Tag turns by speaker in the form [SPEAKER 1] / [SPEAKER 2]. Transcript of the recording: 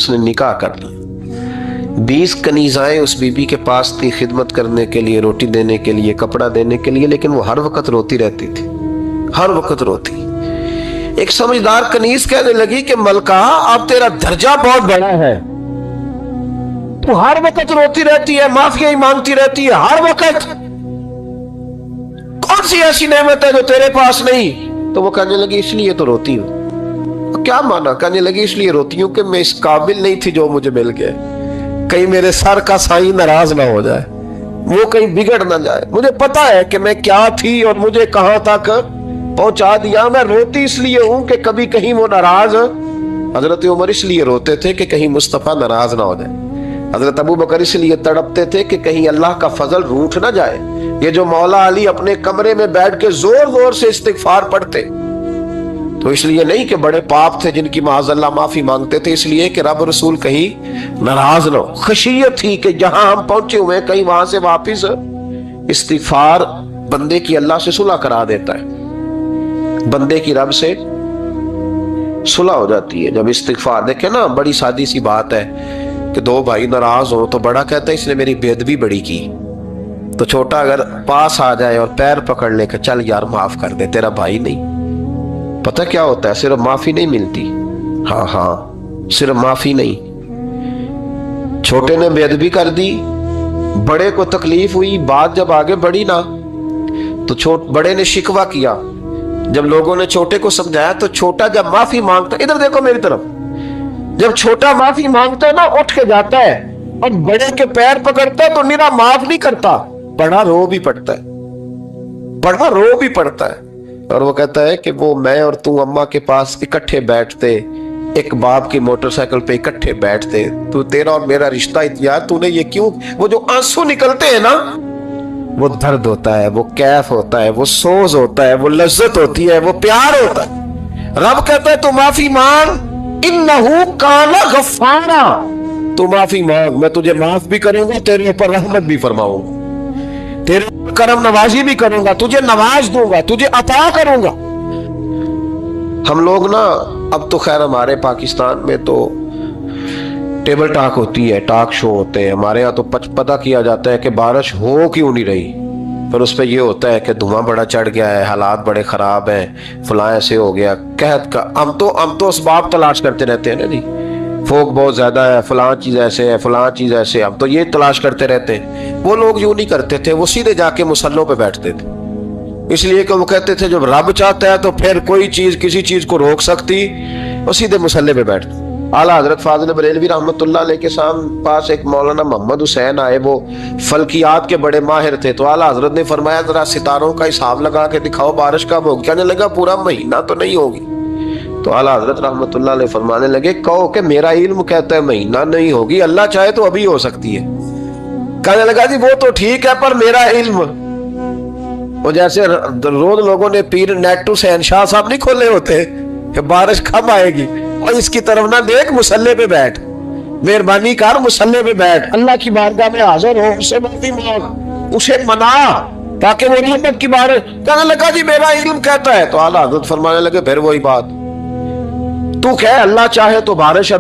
[SPEAKER 1] उसने निकाह कर लिया। 20 कनीज़ाएं उस बीबी के पास थी खिदमत करने के लिए, रोटी देने के लिए, कपड़ा देने के लिए, लेकिन वो हर वक्त रोती रहती थी, हर वक्त रोती। एक समझदार कनीज कहने लगी कि मलका, अब तेरा दर्जा बहुत बड़ा है, तू हर वक्त रोती रहती है, माफिया ही मांगती रहती है हर वक्त, कौन सी ऐसी नेमत है जो तेरे पास नहीं? तो वो कहने लगी इसलिए तो रोती हूँ। क्या माना? कहने लगी इसलिए रोती हूँ कि मैं इस काबिल नहीं थी जो मुझे मिल गया, कहीं मेरे सर का साईं नाराज ना हो जाए, वो कहीं बिगड़ ना जाए। मुझे पता है कि मैं क्या थी और मुझे कहां तक पहुंचा दिया। मैं रोती इसलिए हूं कि कभी कहीं वो नाराज, हजरत उमर इसलिए रोते थे कि कहीं मुस्तफा नाराज ना हो जाए, हजरत अबू बकर इसलिए तड़पते थे कि कहीं अल्लाह का फजल रूठ ना जाए। ये जो मौला अली अपने कमरे में बैठ के जोर जोर से इस्तिगफार पढ़ते, तो इसलिए नहीं कि बड़े पाप थे जिनकी माज़अल्लाह माफी मांगते थे, इसलिए कि रब रसूल कहीं नाराज ना हो। खशियत थी कि जहां हम पहुंचे हुए कहीं वहां से वापिस इस्तिगफार बंदे की अल्लाह से सुलह करा देता है, बंदे की रब से सुलह हो जाती है जब इस्तिगफार। देखे ना, बड़ी सादी सी बात है कि दो भाई नाराज हो तो बड़ा कहता है इसने मेरी बेअदबी बड़ी की, तो छोटा अगर पास आ जाए और पैर पकड़ ले के चल यार माफ कर दे, तेरा भाई नहीं। पता क्या होता है? सिर्फ माफी नहीं मिलती, हाँ हाँ सिर्फ माफी नहीं, छोटे ने बेअदबी कर दी, बड़े को तकलीफ हुई, बात जब आगे बढ़ी ना तो बड़े ने शिकवा किया। जब लोगों ने छोटे को समझाया तो छोटा जब माफी मांगता, इधर देखो मेरी तरफ, जब छोटा माफी मांगता है ना उठ के जाता है और बड़े के पैर पकड़ता है तो निरा माफ नहीं करता, बड़ा रो भी पड़ता है, बड़ा रो भी पड़ता है। और वो कहता है कि वो मैं और तू अम्मा के पास इकट्ठे बैठते, एक बाप की मोटरसाइकिल पे इकट्ठे बैठते, तो तेरा और मेरा रिश्ता यार तूने ये क्यों? वो जो आंसू निकलते हैं ना, वो दर्द होता है, वो कैफ होता है, वो सोज होता है, वो लज्जत होती है, वो प्यार होता है। रब कहता है तू माफी मांग, इन्नहु काना गफ्फारा, तू माफी मांग, मैं तुझे माफ भी करूंगा, तेरे ऊपर रहमत भी फरमाऊंगा, तेरे करम नवाजी भी करूंगा, तुझे नवाज दूंगा, तुझे अता करूंगा। हम लोग ना, अब तो खैर हमारे पाकिस्तान में तो टेबल टॉक होती है, टॉक शो होते हैं, हमारे यहाँ तो पता किया जाता है कि बारिश हो क्यों नहीं रही, पर उस पर यह होता है कि धुआं बड़ा चढ़ गया है, हालात बड़े खराब हैं, फलां ऐसे हो गया, कहत का हम तो असबाब तलाश करते रहते हैं ना जी, फोक बहुत ज्यादा है, फलां चीज ऐसे है, फलां चीज ऐसे, हम तो ये तलाश करते रहते हैं। वो लोग यूं नहीं करते थे, वो सीधे जाके मुसल्लों पे बैठते थे, इसलिए कि वो कहते थे जब रब चाहता है तो फिर कोई चीज किसी चीज को रोक सकती, वो सीधे मुसल्ले पे बैठते। आला हजरत फाजिल बरेलवी रहमतुल्लाह अलैह के पास एक मौलाना मोहम्मद हुसैन आए, वो फल्कियात के बड़े माहिर थे, तो आला हजरत ने फरमाया जरा सितारों का हिसाब लगा के दिखाओ बारिश कब होगी। कहने लगा पूरा महीना तो नहीं होगी। तो आला हजरत रहमतुल्लाह अलैह फरमाने लगे कहो कि मेरा इल्म कहता है महीना नहीं होगी, अल्लाह चाहे तो अभी हो सकती है। कहने लगा जी वो तो ठीक है पर मेरा इल्म, वो जैसे रोज लोगों ने पीर नेटू शहनशाह साहब नहीं खोले होते कि बारिश कब आएगी, और इसकी तरफ ना देख, मुसल्ले पे बैठ, मेहरबानी कर मुसल्ले पे बैठ, अल्लाह की बारगाह में हाजिर हो, उससे माफी मांग, उसे मना ताकि वो रहमत की बारिश। कहने लगा जी मेरा इल्म कहता है। तो आला हज़रत फरमाने लगे फिर वही बात, तू कह अल्लाह चाहे तो बारिश